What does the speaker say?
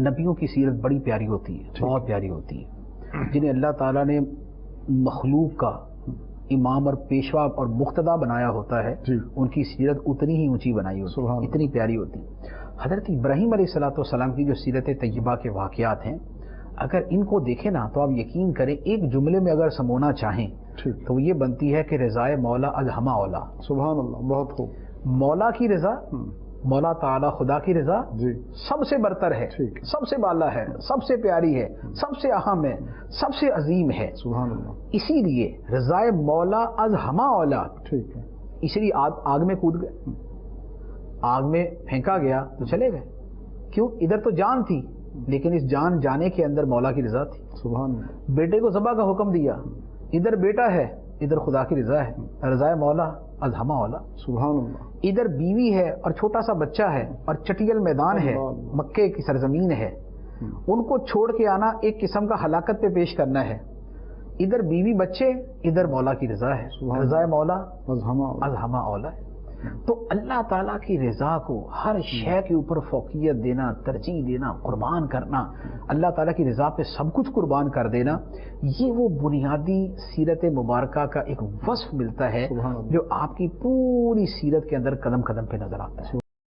نبیوں کی سیرت بڑی پیاری ہوتی ہے، بہت پیاری ہوتی ہے. جنہیں اللہ تعالیٰ نے مخلوق کا امام اور پیشوا اور مقتدا بنایا ہوتا ہے، ان کی سیرت اتنی ہی اونچی بنائی ہوتی ہے، اتنی پیاری ہوتی ہے. حضرت ابراہیم علیہ السلام کی جو سیرت طیبہ کے واقعات ہیں، اگر ان کو دیکھیں نا تو آپ یقین کریں ایک جملے میں اگر سمونا چاہیں تو وہ یہ بنتی ہے کہ رضائے مولا الہما اولا. سبحان اللہ، بہت خوب. مولا کی رضا، مولا تعالی خدا کی رضا سب سے برتر ہے، سب سے بالا ہے، سب سے پیاری ہے، سب سے اہم ہے، سب سے عظیم ہے. سبحان اللہ. اسی لیے رضائے مولا از ہما اولا، ٹھیک ہے. اسی لیے آگ میں کود گئے، آگ میں پھینکا گیا تو چلے گئے. کیوں؟ ادھر تو جان تھی لیکن اس جان جانے کے اندر مولا کی رضا تھی. سبحان اللہ. بیٹے کو ذبح کا حکم دیا، ادھر بیٹا ہے ادھر خدا کی رضا ہے، رضائے مولا از ہما اولا. سبحان اللہ. ادھر بیوی ہے اور چھوٹا سا بچہ ہے اور چٹیل میدان ہے، مکے کی سرزمین ہے، ان کو چھوڑ کے آنا ایک قسم کا ہلاکت پہ پیش کرنا ہے. ادھر بیوی بچے، ادھر مولا کی رضا ہے، رضائے مولا از ہما اولا ہے. تو اللہ تعالیٰ کی رضا کو ہر شے کے اوپر فوقیت دینا، ترجیح دینا، قربان کرنا، اللہ تعالیٰ کی رضا پہ سب کچھ قربان کر دینا، یہ وہ بنیادی سیرت مبارکہ کا ایک وصف ملتا ہے جو آپ کی پوری سیرت کے اندر قدم قدم پہ نظر آتا ہے.